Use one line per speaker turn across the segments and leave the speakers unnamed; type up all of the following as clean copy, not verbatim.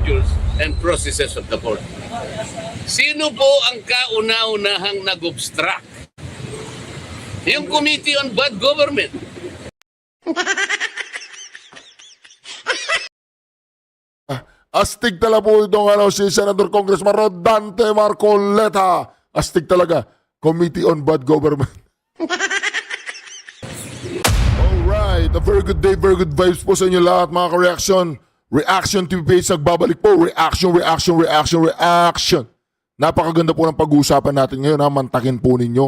procedures and processes of the court. Sino po ang kauna-unahang nag-obstruct? Yung Committee on Bad Government.
Astig talaga po itong si Senator Congressman Rodante Marcoleta. Astig talaga. Committee on Bad Government. Alright, a very good day, very good vibes po sa inyo lahat mga ka-reaction. Reaction TV page nagbabalik po. Reaction. Napakaganda po ng pag-uusapan natin ngayon ha. Mantakin po ninyo.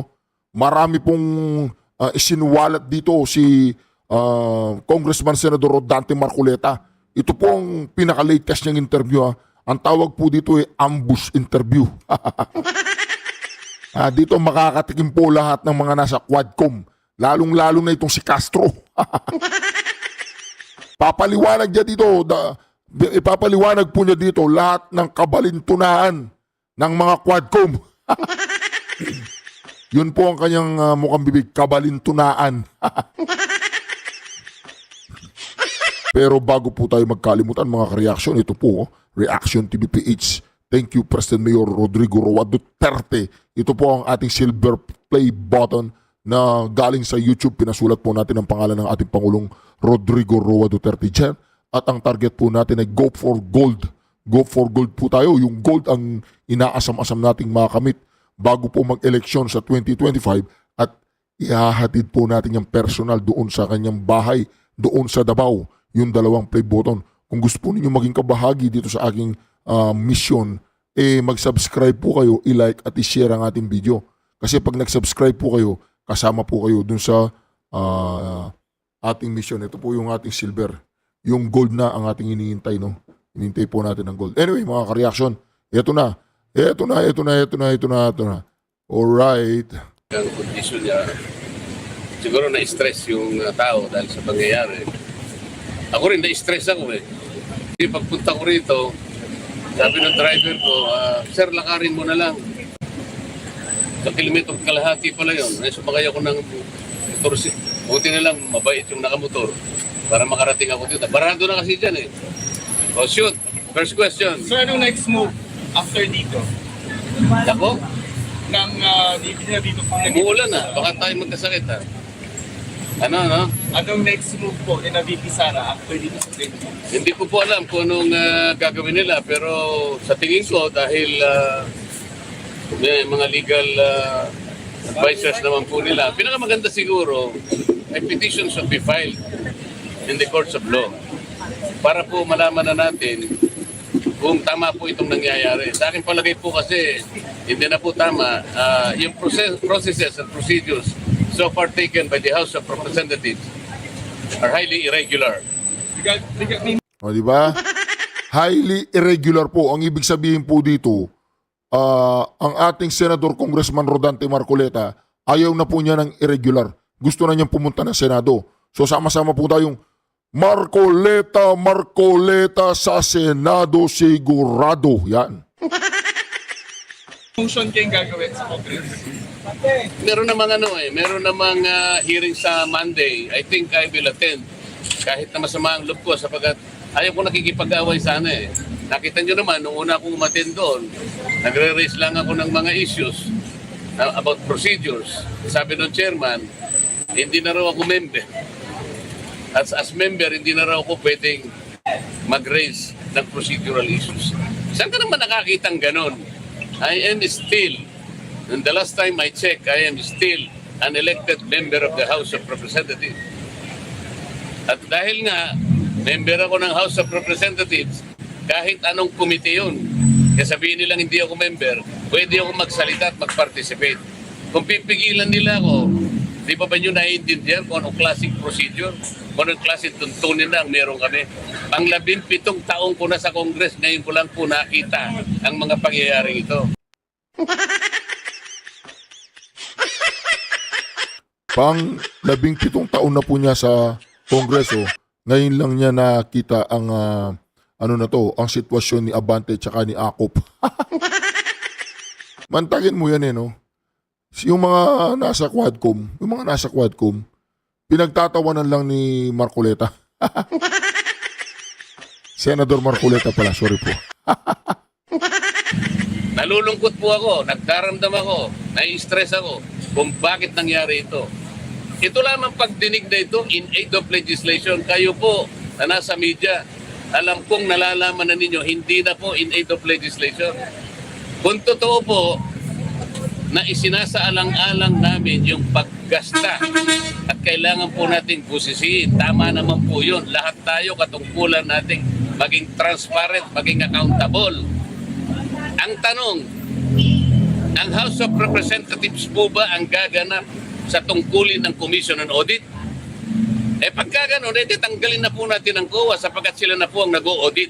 Marami pong isinuwalat dito si Congressman Senador Rodante Marcoleta. Ito po ang pinaka-latest niyang interview ha. Ang tawag po dito ay ambush interview. Dito makakatikim po lahat ng mga nasa Quadcom. Lalong-lalo na itong si Castro. Papaliwanag niya dito, ipapaliwanag po niya dito lahat ng kabalintunaan ng mga Quadcom. Yun po ang kanyang mukhang bibig, kabalintunaan. Pero bago po tayo magkalimutan mga ka-reaction, ito po, Reaction TVPH. Thank you President Mayor Rodrigo Roa Duterte. Ito po ang ating silver play button na galing sa YouTube. Pinasulat po natin ang pangalan ng ating Pangulong Rodrigo Roa Duterte dyan. At ang target po natin ay Go for Gold. Go for Gold po tayo. Yung gold ang inaasam-asam nating makamit bago po mag-eleksyon sa 2025 at ihahatid po natin yung personal doon sa kanyang bahay, doon sa Davao. Yung dalawang play button. Kung gusto po ninyo maging kabahagi dito sa aking mission, mag-subscribe po kayo, i-like at i-share ang ating video. Kasi pag nag-subscribe po kayo, kasama po kayo dun sa ating mission. Ito po yung ating silver. Yung gold na ang ating iniintay, no? Inintay po natin ang gold. Anyway, mga ka-reaction, ito na. Alright.
Ang condition niya, siguro na-stress yung tao dahil sa pangyayari. Ako rin, na-stress ako eh. Kasi pagpunta ko rito, sabi ng driver ko, sir, lakarin mo na lang. Sa kilometro kalahati pala yun. Ay, sumakay ako ng motor. Buti na lang, mabait yung nakamotor para makarating ako dito. Barado na kasi dyan eh. Oh, shoot. First question.
So, anong next move after dito?
Ako,
Dito
umuulan na. Baka tayo magkasakit ha. Ano?
Anong next move po ni VP Sara after dito sa 20?
Hindi ko po alam kung anong gagawin nila. Pero sa tingin ko, dahil may mga legal advisors naman po nila, pinakamaganda siguro ay petition should be filed in the courts of law para po malaman na natin kung tama po itong nangyayari. Sa akin palagay po kasi hindi na po tama yung processes and procedures so far taken by the House of Representatives are highly irregular.
O, di ba? Highly irregular po. Ang ibig sabihin po dito, ang ating Senador Congressman Rodante Marcoleta, ayaw na po niya ng irregular. Gusto na niyang pumunta ng Senado. So sama-sama po tayong Marcoleta sa Senado sigurado. Yan.
Motion kayong gagawin sa Congress?
Meron namang hearing sa Monday. I think I will attend. Kahit na masama ang loob ko sapagkat ayaw ko nakikipag-away sana eh. Nakita nyo naman, nung una akong umattend doon, nagre-raise lang ako ng mga issues about procedures. Sabi ng chairman, hindi na raw ako member. As member, hindi na raw ako pwedeng mag-raise ng procedural issues. Saan ka naman nakakitang ganon? I am still, and the last time I checked, I am still an elected member of the House of Representatives. At dahil nga, member ako ng House of Representatives, kahit anong komite yun, kaya sabihin nilang hindi ako member, pwede ako magsalita at mag-participate. Kung pipigilan nila ako, di ba nyo naiintindihan kung anong classic procedure, kung anong classic tuntunin na ang meron kami. Ang 17 taong ko na sa Congress, ngayon ko lang po nakita ang mga pangyayaring ito.
Pang 17 taon na po niya sa Kongreso, ngayon lang niya nakita ang ang sitwasyon ni Abante tsaka ni Akop. Mantagin mo yan no? Yung mga nasa Quadcom, pinagtatawanan lang ni Marcoleta. Senator Marcoleta pala, sorry po.
Nalulungkot po ako, nagdaramdam ako, nai-stress ako kung bakit nangyari ito. Ito lamang pagdinig na ito in aid of legislation. Kayo po na nasa media, alam kong nalalaman na ninyo, hindi na po in aid of legislation. Kung totoo po na isinasaalang-alang namin yung paggasta at kailangan po nating busisiin, tama naman po yun. Lahat tayo katungkulan nating maging transparent, maging accountable. Ang tanong, ang House of Representatives po ba ang gaganap sa tungkulin ng Commission on Audit? Pagka gano'n, tanggalin na po natin ang COA sapagkat sila na po ang nag-audit.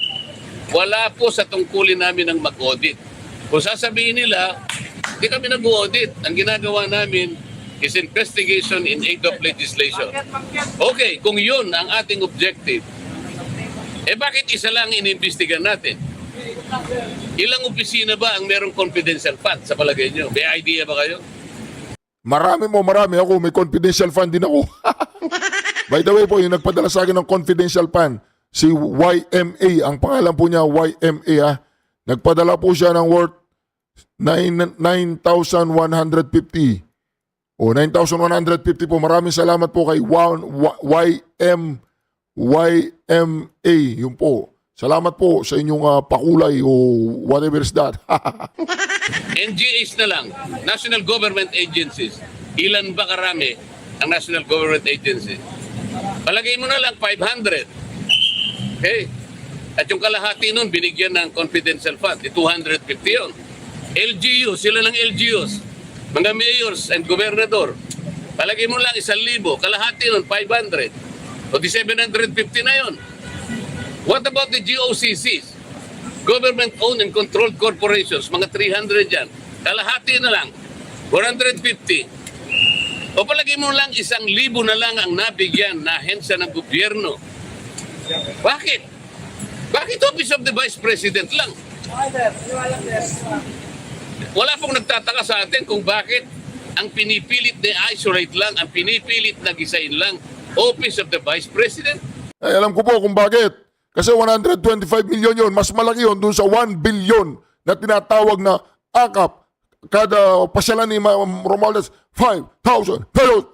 Wala po sa tungkulin namin ang mag-audit. Kung sasabihin nila, hindi kami nag-audit. Ang ginagawa namin is investigation in aid of legislation. Okay, kung yun ang ating objective, bakit isa lang inimbestigan natin? Ilang opisina ba ang merong confidential fund sa palagay nyo? May idea ba kayo?
Marami ako. May confidential fund din ako. By the way po, yung nagpadala sa akin ng confidential fund, si YMA, ang pangalan po niya YMA ha. Nagpadala po siya ng worth 9,150. O 9,150 po. Maraming salamat po kay YMA. Yun po. Salamat po sa inyong pakulay o whatever is that.
NGAs na lang, National Government Agencies. Ilan ba karami ang National Government Agencies? Palagay mo na lang 500. Okay? At yung kalahati nun, binigyan ng confidential fund. 250 yun. LGU, sila ng LGUs. Mga mayors and gobernador. Palagay mo lang 1,000. Kalahati nun, 500. O di 750 na yun. What about the GOCCs? Government-owned and controlled corporations, mga 300 yan. Kalahati na lang, 450. O palagi mo lang 1,000 na lang ang nabigyan na ahensya ng gobyerno. Bakit? Bakit Office of the Vice President lang? Wala pong nagtataka sa atin kung bakit ang pinipilit na isolate lang, ang pinipilit na gisain lang, Office of the Vice President.
Ay, alam ko po kung bakit. Kasi 125 million yon, mas malaki yon dun sa 1 billion na tinatawag na akap. Kada pasyalan ni Romualdez, 5,000 pesos.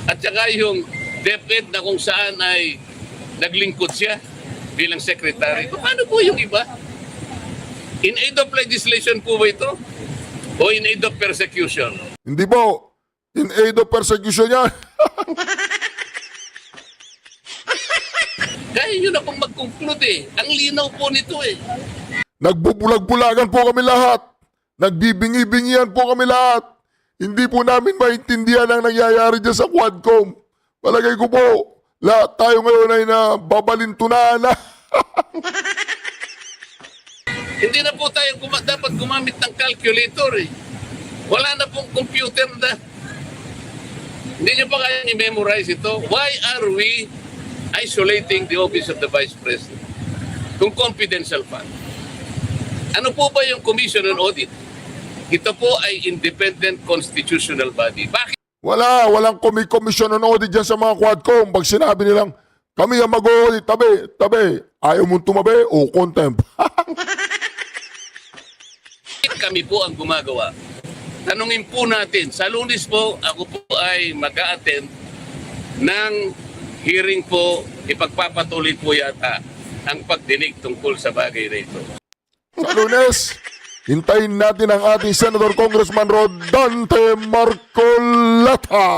At saka yung DepEd na kung saan ay naglingkod siya bilang secretary. Paano po yung iba? In aid of legislation po ba ito? O in aid of persecution?
Hindi po. In aid of persecution yan.
Kaya yun na pong mag-conclude eh. Ang linaw po nito eh.
Nagbubulag-bulagan po kami lahat. Nagbibingi-bingihan po kami lahat. Hindi po namin maintindihan ang nangyayari dyan sa Quadcom. Palagay ko po, lahat tayo ngayon ay nababalintunan na.
Hindi na po tayo dapat gumamit ng calculator eh. Wala na pong computer na. Hindi nyo pa kayang i-memorize ito. Why are we isolating the Office of the Vice President kung confidential fund? Ano po ba yung Commission on Audit? Ito po ay independent constitutional body. Bakit?
Walang commission on audit dyan sa mga Quadcom. Pag sinabi nilang, kami ang mag-audit, tabi. Ayaw mong tumabi o contempt.
Kami po ang gumagawa. Tanungin po natin, sa Lunes po, ako po ay mag-a-attend ng hearing po, ipagpapatuloy po yata ang pagdinig tungkol sa bagay na ito.
Sa Lunes, hintayin natin ang ating Senator Congressman Rodante Marcoleta.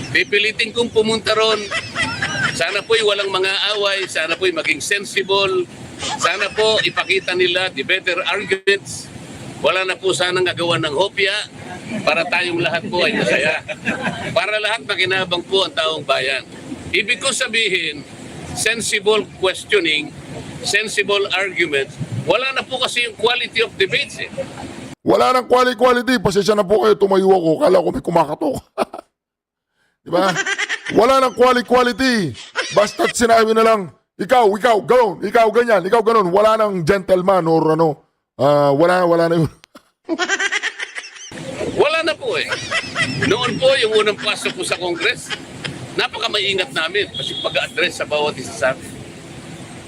Pipilitin kong pumunta ron. Sana po'y walang mga away, sana po'y maging sensible, sana po ipakita nila the better arguments. Wala na po sanang gagawa ng hopya para tayong lahat po ay masaya. Para lahat makinabang po ang taong bayan. Ibig ko sabihin, sensible questioning, sensible arguments, wala na po kasi yung quality of debates eh.
Wala nang quality. Pasensya na po kayo, tumayo ako. Kala ko may kumakatok. Diba? Wala nang quality. Basta't sinabi na lang, ikaw, gano'n, ikaw ganyan, ikaw gano'n. Wala nang gentleman or ano. Wala na yun.
Wala na po eh. Noon po, yung unang pasok ko sa Congress, napaka-maingat namin kasi pag-address sa bawat isa sa amin.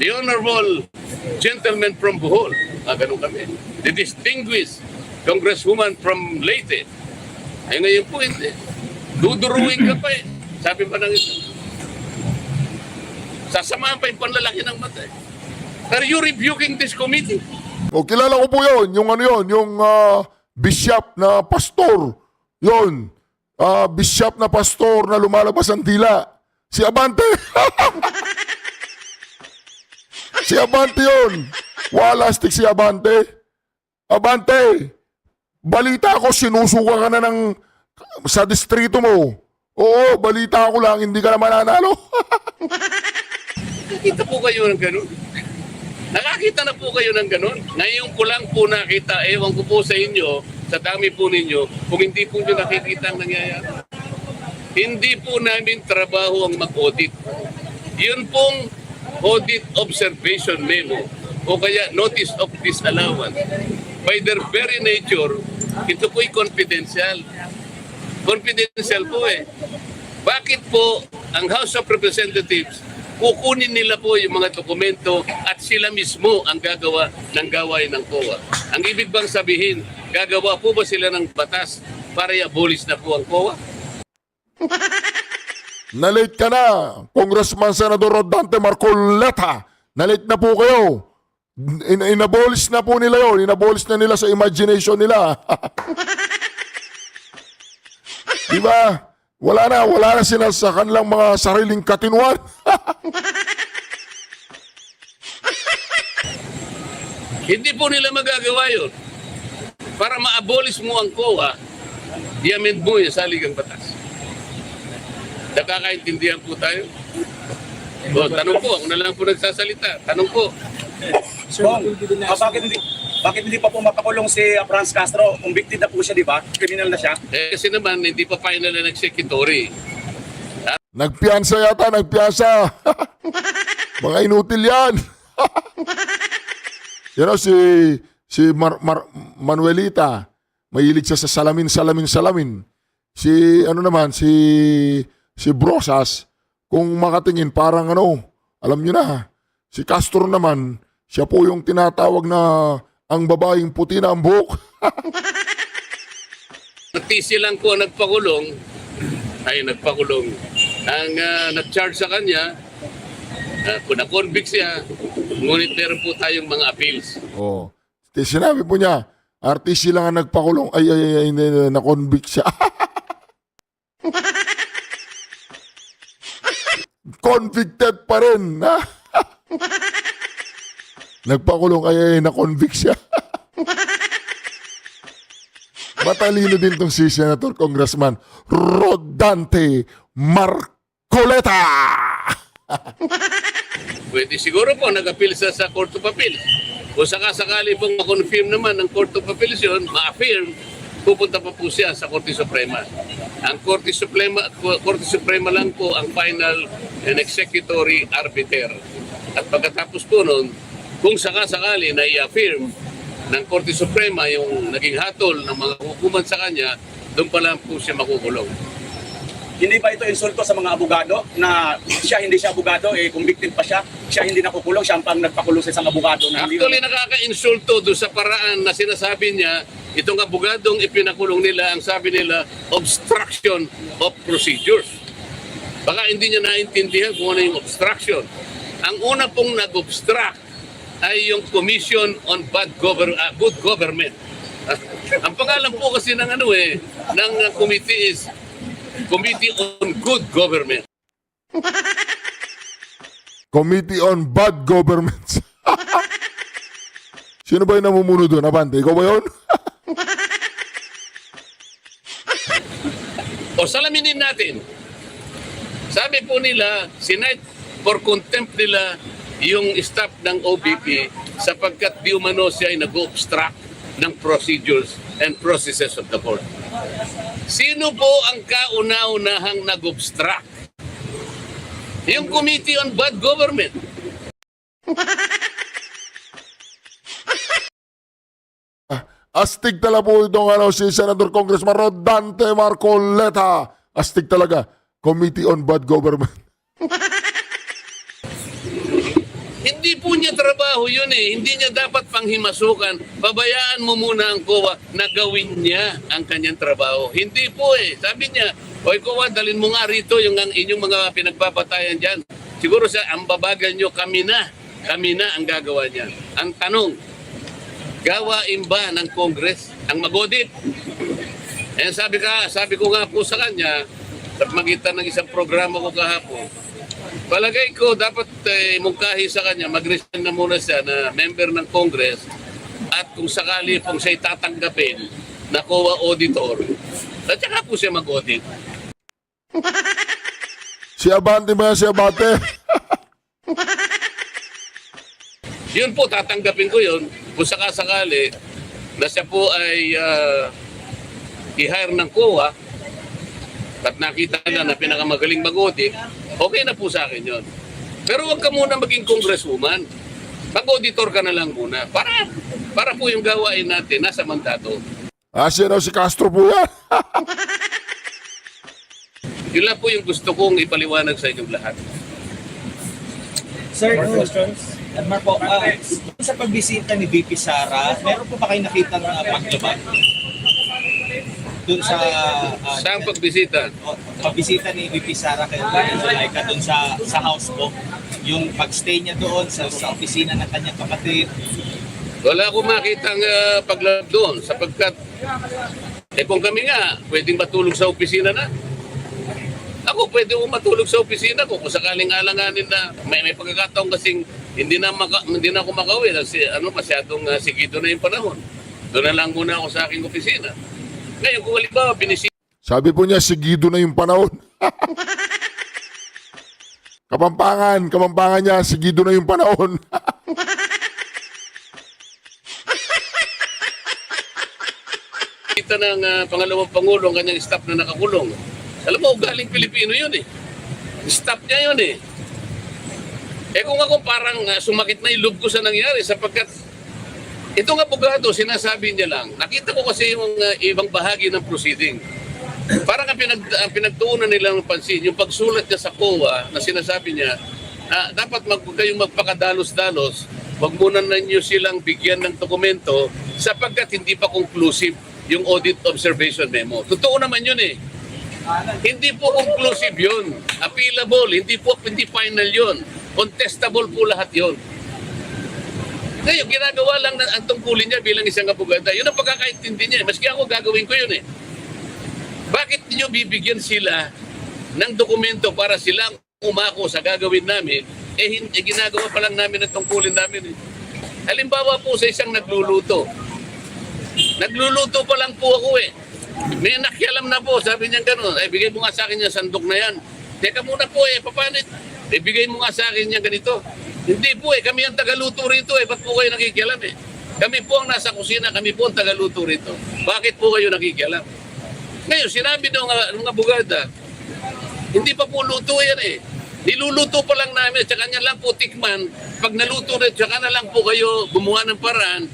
The Honorable Gentleman from Bohol, ganun kami. The Distinguished Congresswoman from Leyte. Ay ngayon po, hindi. Duduruin ka pa eh. Sabi pa ng isa. Sasamahan pa yung panlalaki ng mata eh. Are you rebuking this committee?
O, kilala ko po yun. Yung ano yun, yung bishop na pastor. Yun. Bishop na pastor na lumalabas ang dila. Si Abante. Si Abante yun. Walastik si Abante. Abante, balita ko sinusuka ka na sa distrito mo. Oo, balita ko lang, hindi ka na mananalo.
Nakita po kayo ng ganun. Nakakita na po kayo ng ganun. Ngayon ko lang po nakita, ewan ko po sa inyo, sa dami po ninyo, kung hindi po nyo nakikita ang nangyayari. Hindi po namin trabaho ang mag-audit. Yun pong audit observation memo o kaya notice of disallowance. By their very nature, ito po'y confidential. Confidential po eh. Bakit po ang House of Representatives kukunin nila po yung mga dokumento at sila mismo ang gagawa ng gawain ng COA? Ang ibig bang sabihin, gagawa po ba sila ng batas para i-abolish na po ang COA?
Nalate ka na, Congressman Senador Rodante Marcoleta. Nalate na po kayo. Inabolish na po nila yun. Inabolish na nila sa imagination nila. Diba? Wala na sila sa kanilang mga sariling katinuan.
Hindi po nila magagawa yun. Para ma-abolish mo ang COA, i-amend mo yung saligang batas. Nakakaintindihan po tayo. O, tanong po, ako na lang po nagsasalita. Tanong po.
Bong, bakit hindi pa po mapakulong si Franz Castro? Convicted na po siya, di ba? Criminal na siya.
Kasi naman, hindi pa final na nag-executory.
Nagpiyansa yata, nagpiyansa. Mga inutil yan. You know, si Manuelita, mahilig siya sa salamin. Si, ano naman, si Brosas, kung makatingin, parang alam nyo na, si Castro naman, siya po yung tinatawag na ang babaeng puti na ang buhok.
Natisi lang po nagpakulong. Ang nag-charge sa kanya, na-convict siya, ngunit meron po tayong mga appeals.
Oh. Sinabi po niya, RTC lang ang nagpakulong. Ay, na-convict siya. Convicted pa rin. Ha? Nagpakulong, ay, na-convict siya. Matalino din tong si Senator Congressman Rodante Marcoleta.
Pwede siguro po nag-appeal siya sa Court of Appeals. Kung sakasakali pong ma-confirm naman ng Court of Appeals yun, ma-affirm, pupunta pa po siya sa Korte Suprema. Ang Korte Suprema lang po ang final and executory arbiter. At pagkatapos po nun, kung sakasakali na i-affirm ng Korte Suprema yung naging hatol ng mga hukuman sa kanya, doon pa lang po siya makukulong.
Hindi ba ito insulto sa mga abogado na siya hindi siya abogado, convicted pa siya, siya hindi nakukulong, siya ang pang nagpakulong sa isang abogado na hindi
Actually, nakaka-insulto doon sa paraan na sinasabi niya, itong abogadong ipinakulong nila, ang sabi nila, obstruction of procedures. Baka hindi niya naintindihan kung ano yung obstruction. Ang una pong nag-obstruct ay yung Commission on Good Government. Ang pangalan po kasi ng ng committee is Committee on Good Government.
Committee on Bad Government. Sino ba yung namumuno doon? Abante, ikaw ba yun?
O salaminin natin. Sabi po nila, sinight for contempt nila yung staff ng OBP sapagkat di umano siya ay nag-obstruct ng procedures and processes of the court. Sino po ang kauna-unahang nag-obstruct? Yung Committee on Bad Government.
Astig talaga po itong si Senator Congressman Rodante Marcoleta. Astig talaga. Committee on Bad Government.
Hindi po niya trabaho yun eh. Hindi niya dapat panghimasukan. Pabayaan mo muna ang COA na gawin niya ang kanyang trabaho. Hindi po eh. Sabi niya, oy COA, dalin mo nga rito yung ang inyong mga pinagpapatayan dyan. Siguro ang babagan nyo, kami na ang gagawa niya. Ang tanong, gawain ba ng Congress ang mag-audit? Eh sabi ko nga po sa kanya, sa magitan ng isang programa ko kahapon, palagay ko dapat mungkahi sa kanya, mag-resign na muna siya na member ng Congress at kung sakali pong siya'y tatanggapin na COA auditor, at saka po siya mag-audit.
Si Abante ba yan, si Abante?
Yun po, tatanggapin ko yun kung sakasakali na siya po ay i-hire ng COA at nakita na pinakamagaling mag-audit, okay na po sa akin yun. Pero huwag ka muna maging congresswoman. Mag-auditor ka na lang muna para po yung gawain natin nasa mandato.
Siya si Castro po yan.
Yun lang po yung gusto kong ipaliwanag sa inyong lahat.
Sir, questions? Marco, sa pagbisita ni VP Sara, meron po ba kayo nakita ng paglabag? Doon sa...
Saan pagbisita?
pagbisita ni VP Sara kay Laika doon sa house po. Yung pagstay niya doon sa opisina ng kanyang kapatid.
Wala akong makitang paglab doon sapagkat kung kami nga, pwedeng matulog sa opisina na. Ako pwede ko matulog sa opisina ko kung sakaling alanganin na may pagkakataon kasing hindi na ako makauwi kasi masyadong sigido na yung panahon. Doon na lang muna ako sa aking opisina. Ngayon kung halimbawa binisita
Sabi po niya, sigido na yung panahon. Kapampangan niya, sigido na yung panahon.
ng pangalawang pangulo ang kanyang staff na nakakulong. Alam mo, galing Pilipino yun eh. Staff niya yun eh. Kung ako parang sumakit na yung loob ko sa nangyari sapagkat itong abogado, sinasabi niya lang, nakita ko kasi yung ibang bahagi ng proceeding. Parang ang pinagtuunan nila ng pansin, yung pagsulat niya sa COA na sinasabi niya, dapat kayong magpakadalos-dalos, wag muna ninyo silang bigyan ng dokumento sapagkat hindi pa conclusive yung audit observation memo. Totoo naman yun eh. Hindi po conclusive yun. Appealable, hindi final yun. Contestable po lahat yun. Ngayon, ginagawa lang ang tungkulin niya bilang isang abogada. Yun ang pagkakaintindi niya. Maski ako gagawin ko yun eh. Bakit niyo bibigyan sila ng dokumento para silang umako sa gagawin namin, ginagawa pa lang namin ang tungkulin namin eh. Halimbawa po sa isang nagluluto. Nagluluto pa lang po ako eh. May nakialam na po, sabi niya gano'n, bigay mo nga sa akin yung sandok na yan. Teka muna po papanit? Bigay mo nga sa akin yung ganito. Hindi po kami ang tagaluto rito ba't po kayo nakikialam eh? Kami po ang nasa kusina, kami po ang tagaluto rito. Bakit po kayo nakikialam? Ngayon, sinabi ng abogada, hindi pa po luto yan eh. Niluluto pa lang namin, tsaka niya lang po tikman. Pag naluto na, tsaka na lang po kayo gumawa ng paraan,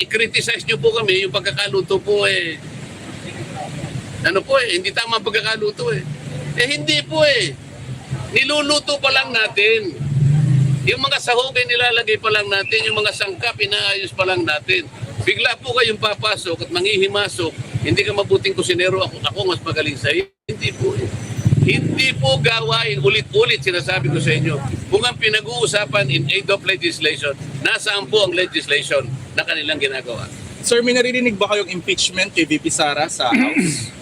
i-criticize nyo po kami yung pagkakaluto po hindi tama ang pagkakaluto hindi po niluluto pa lang natin. Yung mga sahogay nilalagay pa lang natin, yung mga sangkap inaayos pa lang natin. Bigla po kayong papasok at manghihimasok, hindi ka mabuting kusinero, ako mas magaling sa iyo. Hindi po Hindi po gawain ulit-ulit sinasabi ko sa inyo. Kung ang pinag-uusapan in aid of legislation, nasaan po ang legislation na kanilang ginagawa?
Sir, may naririnig ba kayong impeachment kay VP Sara sa House?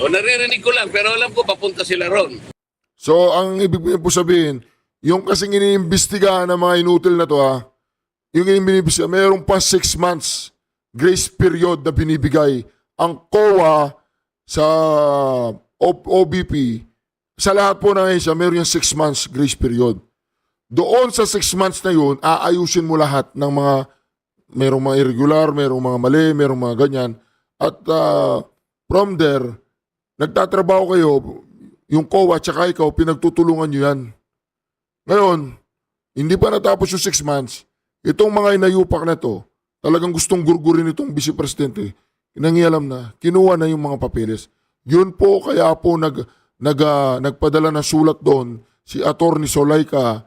O naririnig ko lang, pero alam ko papunta sila ron.
So, ang ibig po sabihin, yung kasing iniimbestigahan ng mga inutil na to yung iniimbestigahan, mayroong pa 6 months grace period na binibigay ang COA sa OBP. Sa lahat po ng isa, mayroon yung 6 months grace period. Doon sa 6 months na yun, aayusin mo lahat ng mga, mayroong mga irregular, mayroong mga mali, mayroong mga ganyan. At from there, nagtatrabaho kayo, yung COA tsaka ikaw, pinagtutulungan nyo yan. Ngayon, hindi pa natapos yung 6 months, itong mga inayupak na to, talagang gustong gurgurin itong Vice Presidente, nangialam na, kinuha na yung mga papeles. Yun po kaya po nagpadala ng sulat doon si Attorney Zulaika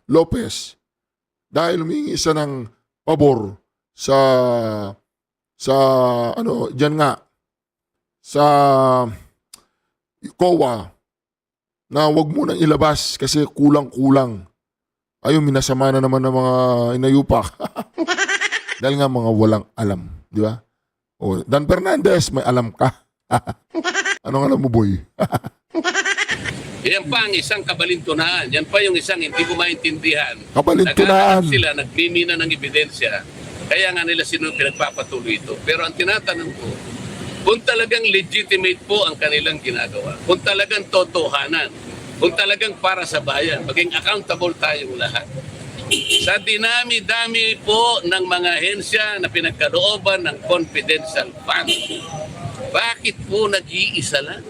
Lopez dahil humingi isa ng pabor sa diyan nga sa COA na wag mo nang ilabas kasi kulang-kulang. Ayun, minasama na naman ng mga inayupak. Dahil nga mga walang alam, di ba? O, Dan Fernandez, may alam ka. Anong alam mo, boy?
Yan pa ang isang kabalintunaan. Yan pa yung isang hindi ko maintindihan.
Kabalintunaan.
Naghahanap sila, nagmimina ng ebidensya. Kaya nga nila sino pinagpapatuloy ito. Pero ang tinatanong ko, kung talagang legitimate po ang kanilang ginagawa, kung talagang totohanan, kung talagang para sa bayan, maging accountable tayong lahat. Sa dinami-dami po ng mga ahensya na pinagkalooban ng confidential fund, bakit po nag-iisa lang?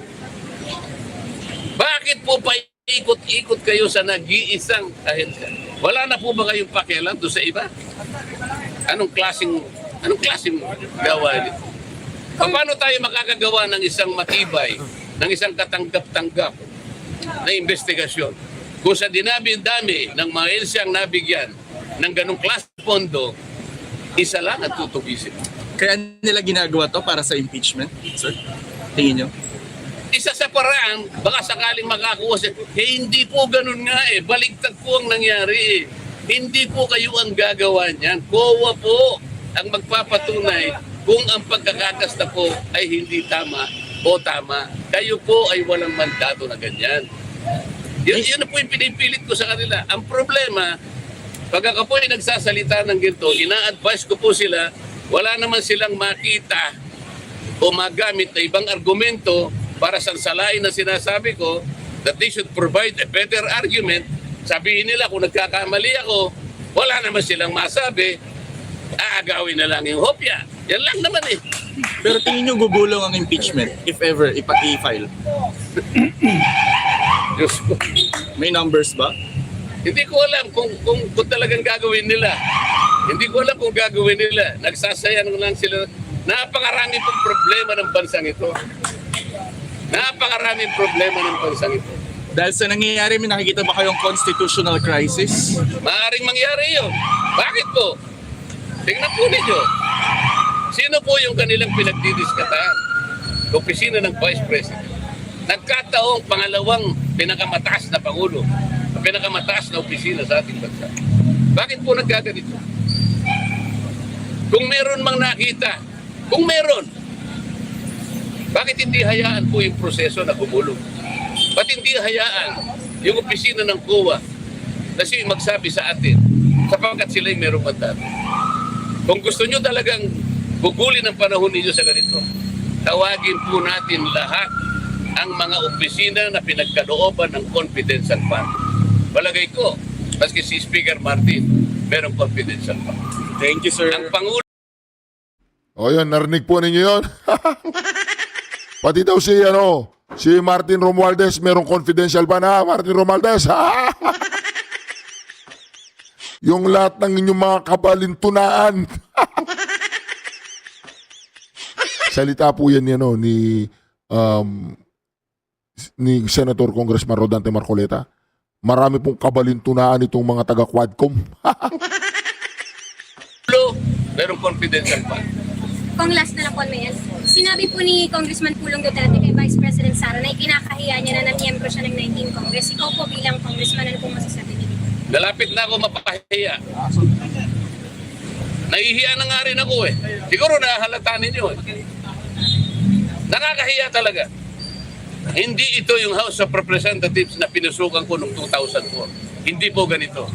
Bakit po pa ikot-ikot kayo sa nag-iisang ahensya? Wala na po ba kayong pakialam doon sa iba? Anong klaseng gawa nito? Paano tayo makakagawa ng isang matibay, ng isang katanggap-tanggap na investigasyon? Kung sa dinami-dami ng mga ensyang nabigyan ng ganong klase pondo, isa lang ang tutubisin.
Kaya nila ginagawa to para sa impeachment, sir? Tingin nyo?
Isa sa paraan, baka sakaling makakuha siya, hindi po ganun nga eh. Baligtad po ang nangyari eh. Hindi po kayo ang gagawa niyan. COA po ang magpapatunay kung ang pagkakakasta po ay hindi tama o tama. Kayo po ay walang mandato na ganyan. Yun na po yung pinipilit ko sa kanila. Ang problema, pag ako po ay nagsasalita ng ginto, ina-advise ko po sila, wala naman silang makita o magamit na ibang argumento para sansalain na sinasabi ko that they should provide a better argument. Sabihin nila kung nagkakamali ako, wala naman silang masabi, aagawin na lang yung hopya. Yan lang naman eh.
Pero tingin nyo gugulong ang impeachment if ever i-file?
Diyos ko.
May numbers ba?
Hindi ko alam kung talagang gagawin nila. Hindi ko alam kung gagawin nila. Nagsasayang lang sila. Napakaraming pong problema ng bansang ito. Napakaraming problema ng bansang ito.
Dahil sa nangyayari, may nakikita ba kayong constitutional crisis?
Maaaring mangyari yun. Bakit po? Tingnan po ninyo. Sino po yung kanilang pinagdidiskatahan? Opisina ng Vice President. Nagkataong pangalawang pinakamataas na Pangulo, pinakamataas na opisina sa ating bansa. Bakit po nagkaganito? Kung meron mang nakita, kung meron, bakit hindi hayaan po yung proseso na gumulong? Ba't hindi hayaan yung opisina ng COA na siya magsabi sa atin sapagkat sila'y merong mandato? Kung gusto nyo talagang gugulin ang panahon ninyo sa ganito, tawagin po natin lahat ang mga opisina na pinagkalooban ng confidential fund. Palagay ko, maski si Speaker Martin, merong confidential fund.
Thank you, sir.
Ang Pangulo,
O yan, narinig po ninyo yun. Pati daw si Martin Romualdez, merong confidential pa na, Martin Romualdez. Yung lahat ng inyong mga kabalintunaan. Salita po yan ni Senator Congressman Rodante Marcoleta. Marami pong kabalintunaan itong mga taga-Quadcom.
merong confidential fund.
Kung last na lang po, Mayor. Sinabi po ni Congressman Pulong Duterte kay Vice President Sara na ikinakahiya niya na miyembro siya ng 19 Congress. Ikaw po bilang congressman, ano po masasabi niyo?
Nalapit na ako mapahiya. Nahihiya na nga rin ako eh. Siguro nahalata ninyo eh. Nakakahiya talaga. Hindi ito yung House of Representatives na pinusukan ko noong 2004. Hindi po ganito.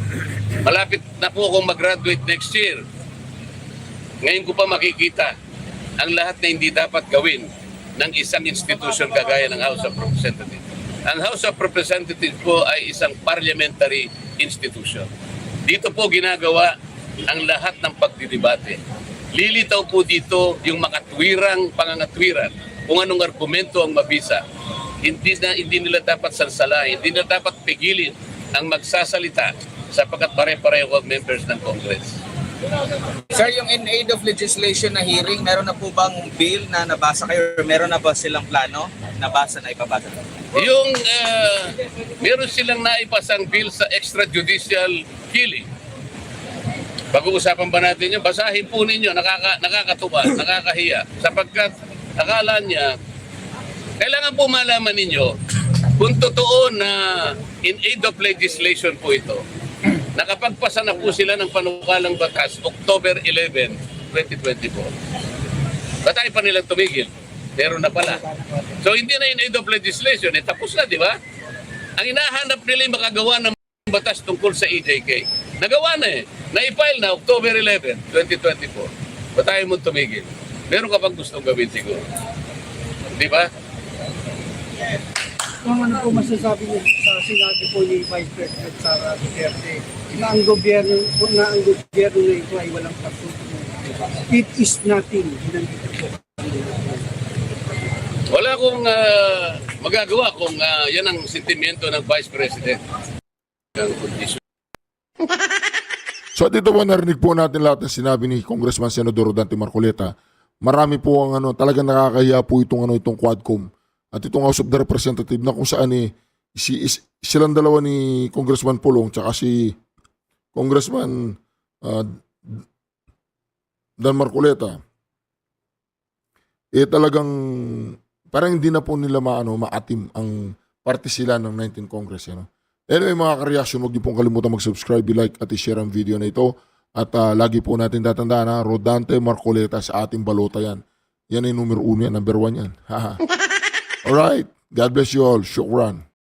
Malapit na po akong mag-graduate next year. Ngayon ko pa makikita ang lahat na hindi dapat gawin ng isang institution kagaya ng House of Representatives. Ang House of Representatives po ay isang parliamentary institution. Dito po ginagawa ang lahat ng pagdidebate. Lilitaw po dito yung makatwirang pangangatwiran kung anong argumento ang mabisa. Hindi nila dapat sansalain, hindi nila dapat pigilin ang magsasalita sapagkat pare-pareho ang members ng Congress.
Sir, yung in aid of legislation na hearing, meron na po bang bill na nabasa kayo or meron na ba silang plano nabasa na ipabasa?
Yung meron silang naipasang bill sa extrajudicial killing. Pag-uusapan ba natin yun? Basahin po ninyo, nakakatuwa, nakakahiya. Sapagkat akala niya, kailangan po malaman ninyo kung totoo na in aid of legislation po ito. Nakapagpasa na po sila ng panukalang batas October 11, 2024. Ba't ayaw pa nilang tumigil? Meron na pala. So hindi na in aid of legislation, tapos na, di ba? Ang hinahanap nila yung makagawa ng batas tungkol sa EJK. Nagawa na eh. Na-file na October 11, 2024. Ba't ayaw mo tumigil? Meron ka bang gustong gawin siguro? Di ba?
Kung ano po masasabi niyo sa sinabi po ni Vice President Sara Duterte na ang gobyerno na ito ay walang pagtutulong. It is nothing. Nandito po.
Wala akong magagawa kung yan ang sentimiento ng Vice President.
So dito po narinig po natin lahat ng sinabi ni Congressman Senador Dante Marcoleta. Marami po ang talagang nakakahiya po itong Quadcom at itong House of the Representative na kung saan silang dalawa ni Congressman Pulong tsaka si Congressman Dan Marcoleta talagang parang hindi na po nila maatim ang parte sila ng 19 Congress. Anyway mga ka-reaction, huwag niyo pong kalimutan mag-subscribe, like at i-share ang video na ito. At lagi po natin tatandaan Rodante Marcoleta sa ating balota yan. Yan ay numero 1 yan, number 1 yan. Alright, God bless you all. Shukran.